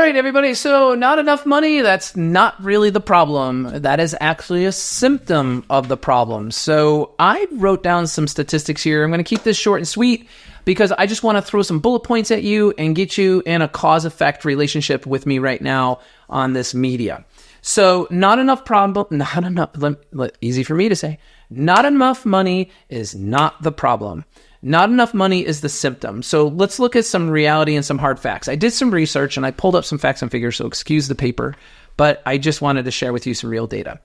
right, everybody. So not enough money, that's not really the problem. That is actually a symptom of the problem. So I wrote down some statistics here. I'm going to keep this short and sweet because I just want to throw some bullet points at you and get you in a cause-effect relationship with me right now on this media. So easy for me to say, not enough money is not the problem. Not enough money is the symptom. So let's look at some reality and some hard facts. I did some research and I pulled up some facts and figures, so excuse the paper, but I just wanted to share with you some real data.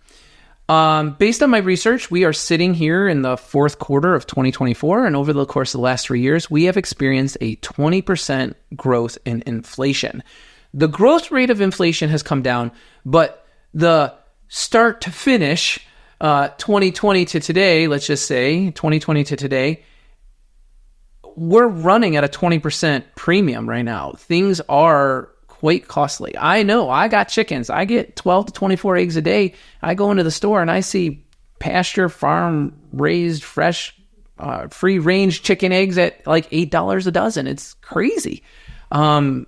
Based on my research, we are sitting here in the fourth quarter of 2024, and over the course of the last 3 years, we have experienced a 20% growth in inflation. The growth rate of inflation has come down, but the start to finish, 2020 to today, let's just say 2020 to today, we're running at a 20% premium right now. Things are quite costly. I know, I got chickens. I get 12 to 24 eggs a day. I go into the store and I see pasture, farm raised, fresh, free range chicken eggs at like $8 a dozen. It's crazy. Anyways,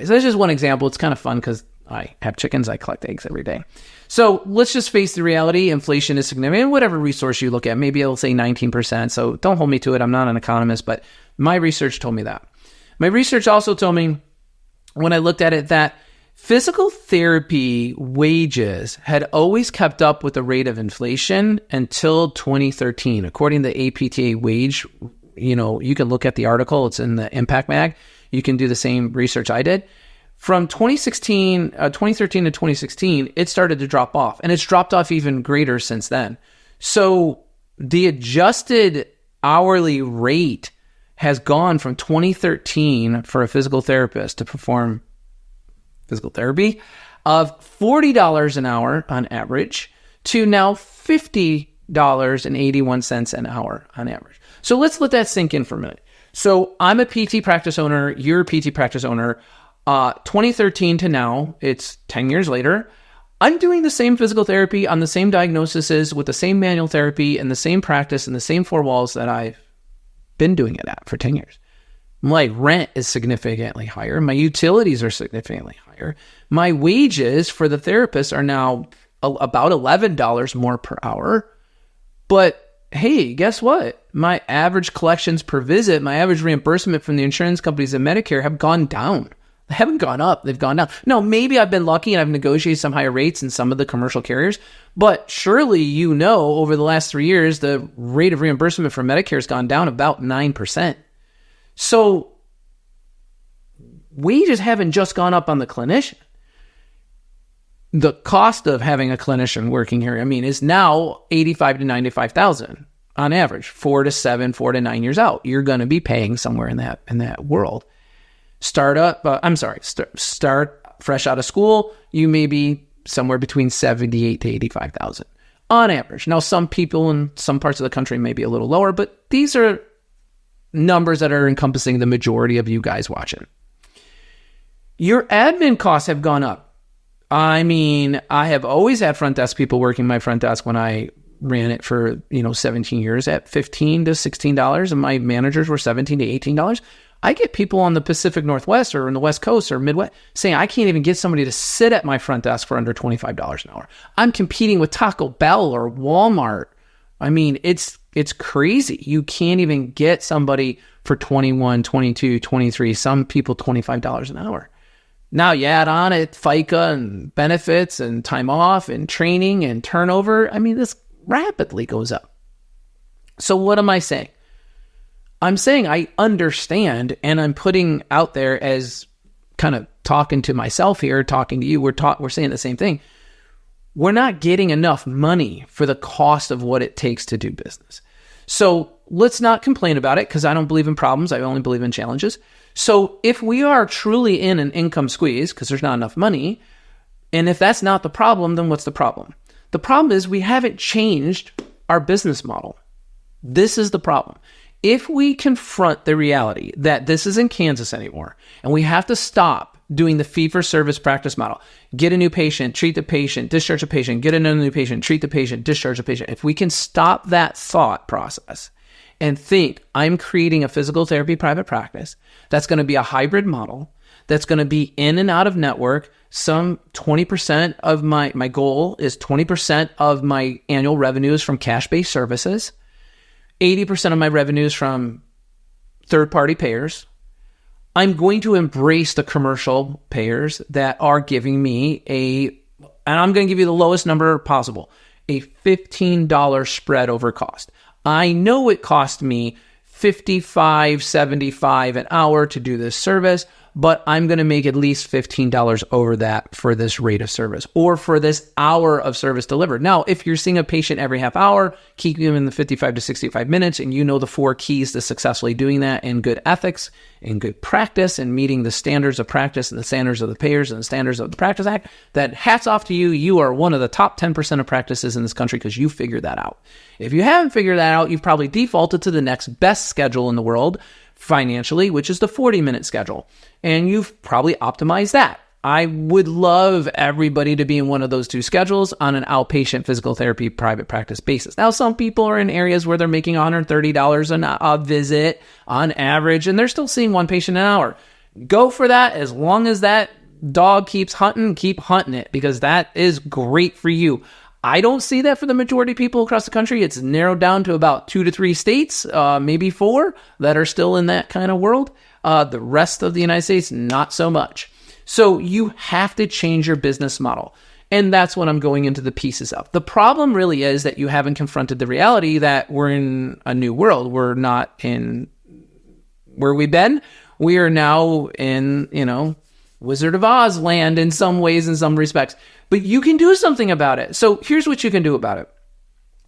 that's just one example. It's kind of fun because I have chickens. I collect eggs every day. So let's just face the reality. Inflation is significant. Whatever resource you look at, maybe it'll say 19%. So don't hold me to it. I'm not an economist, but my research told me that. My research also told me when I looked at it that physical therapy wages had always kept up with the rate of inflation until 2013. According to the APTA wage, you can look at the article. It's in the Impact Mag. You can do the same research I did. From 2013 to 2016, it started to drop off, and it's dropped off even greater since then. So the adjusted hourly rate has gone from 2013 for a physical therapist to perform physical therapy of $40 an hour on average to now $50.81 an hour on average. So let's let that sink in for a minute. So I'm a PT practice owner. You're a PT practice owner. 2013 to now, it's 10 years later, I'm doing the same physical therapy on the same diagnoses with the same manual therapy and the same practice and the same four walls that I've been doing it at for 10 years. My rent is significantly higher. My utilities are significantly higher. My wages for the therapist are now about $11 more per hour. But hey, guess what? My average collections per visit, my average reimbursement from the insurance companies and Medicare have gone down. They haven't gone up. They've gone down. No, maybe I've been lucky and I've negotiated some higher rates in some of the commercial carriers, but surely over the last 3 years, the rate of reimbursement for Medicare has gone down about 9%. So wages haven't just gone up on the clinician. The cost of having a clinician working here, is now $85,000 to $95,000 on average, 4 to 9 years out. You're going to be paying somewhere in that world. Start fresh out of school, you may be somewhere between $78,000 to $85,000 on average. Now, some people in some parts of the country may be a little lower, but these are numbers that are encompassing the majority of you guys watching. Your admin costs have gone up. I have always had front desk people working my front desk when I ran it for 17 years at $15 to $16, and my managers were $17 to $18. I get people on the Pacific Northwest or in the West Coast or Midwest saying, I can't even get somebody to sit at my front desk for under $25 an hour. I'm competing with Taco Bell or Walmart. It's crazy. You can't even get somebody for $21, $22, $23, some people $25 an hour. Now you add on it FICA and benefits and time off and training and turnover. This rapidly goes up. So what am I saying? I'm saying I understand, and I'm putting out there as kind of talking to myself here, talking to you. We're saying the same thing. We're not getting enough money for the cost of what it takes to do business. So let's not complain about it because I don't believe in problems. I only believe in challenges. So if we are truly in an income squeeze because there's not enough money, and if that's not the problem, then what's the problem? The problem is we haven't changed our business model. This is the problem. If we confront the reality that this isn't Kansas anymore, and we have to stop doing the fee-for-service practice model, get a new patient, treat the patient, discharge the patient, get another new patient, treat the patient, discharge the patient. If we can stop that thought process and think, I'm creating a physical therapy private practice that's going to be a hybrid model, that's going to be in and out of network. Some 20% of my goal is 20% of my annual revenues from cash-based services, 80% of my revenues from third-party payers. I'm going to embrace the commercial payers that are giving me and I'm going to give you the lowest number possible, a $15 spread over cost. I know it cost me $55, $75 an hour to do this service, but I'm going to make at least $15 over that for this rate of service or for this hour of service delivered. Now, if you're seeing a patient every half hour, keep them in the 55 to 65 minutes, and you know the 4 keys to successfully doing that in good ethics, in good practice, and meeting the standards of practice and the standards of the payers and the standards of the Practice Act, then hats off to you. You are one of the top 10% of practices in this country because you figured that out. If you haven't figured that out, you've probably defaulted to the next best schedule in the world financially, which is the 40-minute schedule. And you've probably optimized that. I would love everybody to be in one of those 2 schedules on an outpatient physical therapy private practice basis. Now, some people are in areas where they're making $130 a visit on average, and they're still seeing 1 patient an hour. Go for that. As long as that dog keeps hunting, keep hunting it, because that is great for you. I don't see that for the majority of people across the country. It's narrowed down to about 2 to 3 states, maybe 4, that are still in that kind of world. The rest of the United States, not so much. So you have to change your business model. And that's what I'm going into the pieces of. The problem really is that you haven't confronted the reality that we're in a new world. We're not in where we've been. We are now in, Wizard of Oz land in some ways, in some respects. But you can do something about it. So here's what you can do about it.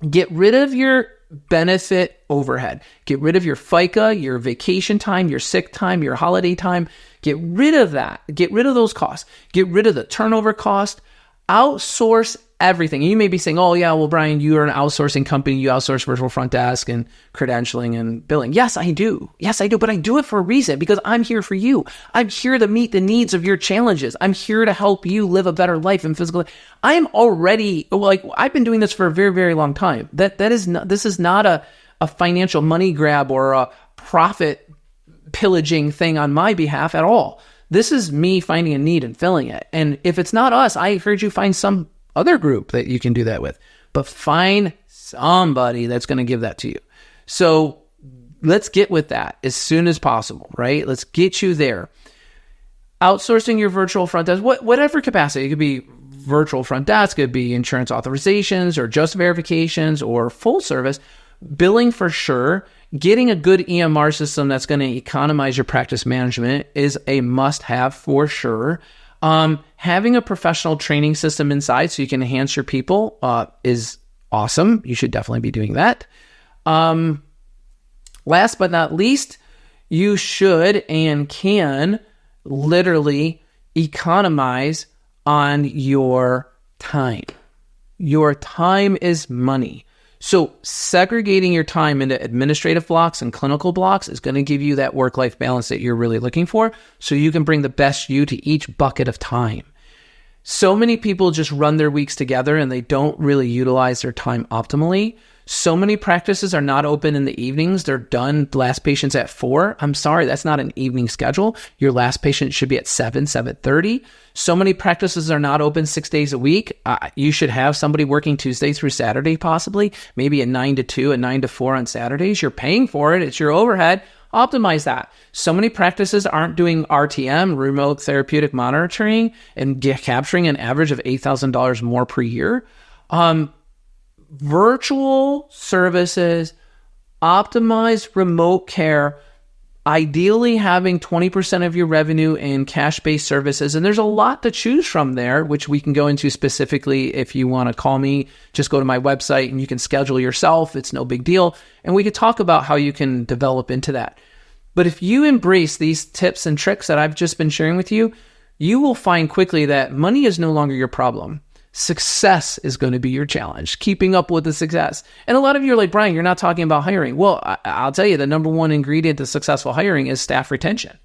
Get rid of your benefit overhead. Get rid of your FICA, your vacation time, your sick time, your holiday time. Get rid of that. Get rid of those costs. Get rid of the turnover cost. Outsource everything. You may be saying, oh yeah, well, Brian, you are an outsourcing company. You outsource virtual front desk and credentialing and billing. Yes, I do. But I do it for a reason, because I'm here for you. I'm here to meet the needs of your challenges. I'm here to help you live a better life in physical. I'm already, I've been doing this for a very, very long time. This is not a financial money grab or a profit pillaging thing on my behalf at all. This is me finding a need and filling it. And if it's not us, I encourage you find some other group that you can do that with. But find somebody that's going to give that to you. So let's get with that as soon as possible, right? Let's get you there. Outsourcing your virtual front desk, whatever capacity. It could be virtual front desk, it could be insurance authorizations or just verifications or full service. Billing for sure. Getting a good EMR system that's going to economize your practice management is a must-have for sure. Having a professional training system inside so you can enhance your people is awesome. You should definitely be doing that. Last but not least, you should and can literally economize on your time. Your time is money. So segregating your time into administrative blocks and clinical blocks is going to give you that work-life balance that you're really looking for, so you can bring the best you to each bucket of time. So many people just run their weeks together and they don't really utilize their time optimally. So many practices are not open in the evenings. They're done, last patient's at 4. I'm sorry, that's not an evening schedule. Your last patient should be at 7:30. So many practices are not open 6 days a week. You should have somebody working Tuesday through Saturday, possibly, maybe a 9 to 2, a 9 to 4 on Saturdays. You're paying for it. It's your overhead. Optimize that. So many practices aren't doing RTM, remote therapeutic monitoring, and capturing an average of $8,000 more per year. Virtual services, optimized remote care, ideally having 20% of your revenue in cash-based services. And there's a lot to choose from there, which we can go into specifically. If you want to call me, just go to my website and you can schedule yourself. It's no big deal. And we could talk about how you can develop into that. But if you embrace these tips and tricks that I've just been sharing with you, you will find quickly that money is no longer your problem. Success is going to be your challenge, keeping up with the success. And a lot of you are like, Brian, you're not talking about hiring. Well, I'll tell you, the number one ingredient to successful hiring is staff retention.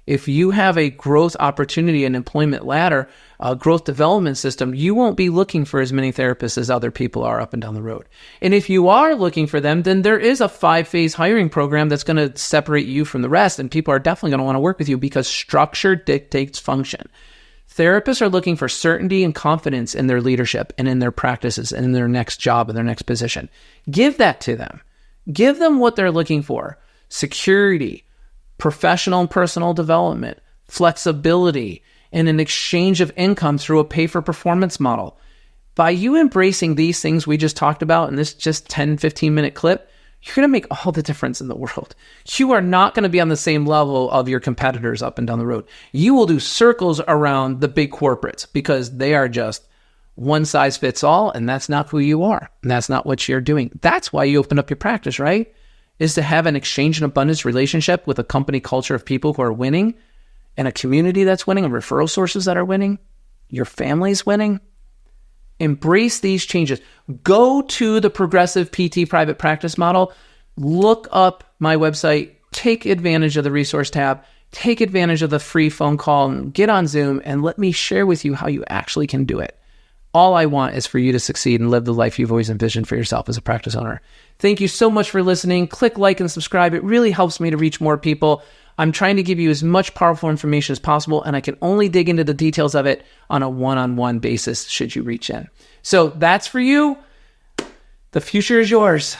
If you have a growth opportunity, an employment ladder, a growth development system, you won't be looking for as many therapists as other people are up and down the road. And if you are looking for them, then there is a 5-phase hiring program that's going to separate you from the rest. And people are definitely going to want to work with you because structure dictates function. Therapists are looking for certainty and confidence in their leadership and in their practices and in their next job and their next position. Give that to them. Give them what they're looking for. Security, professional and personal development, flexibility, and an exchange of income through a pay-for-performance model. By you embracing these things we just talked about in this just 10, 15-minute clip, you're going to make all the difference in the world. You are not going to be on the same level of your competitors up and down the road. You will do circles around the big corporates because they are just one size fits all, and that's not who you are. And that's not what you're doing. That's why you open up your practice, right? Is to have an exchange and abundance relationship with a company culture of people who are winning and a community that's winning and referral sources that are winning. Your family's winning. Embrace these changes. Go to the Progressive PT Private Practice Model. Look up my website. Take advantage of the resource tab. Take advantage of the free phone call and get on Zoom and let me share with you how you actually can do it. All I want is for you to succeed and live the life you've always envisioned for yourself as a practice owner. Thank you so much for listening. Click like and subscribe. It really helps me to reach more people. I'm trying to give you as much powerful information as possible, and I can only dig into the details of it on a one-on-one basis should you reach in. So that's for you. The future is yours.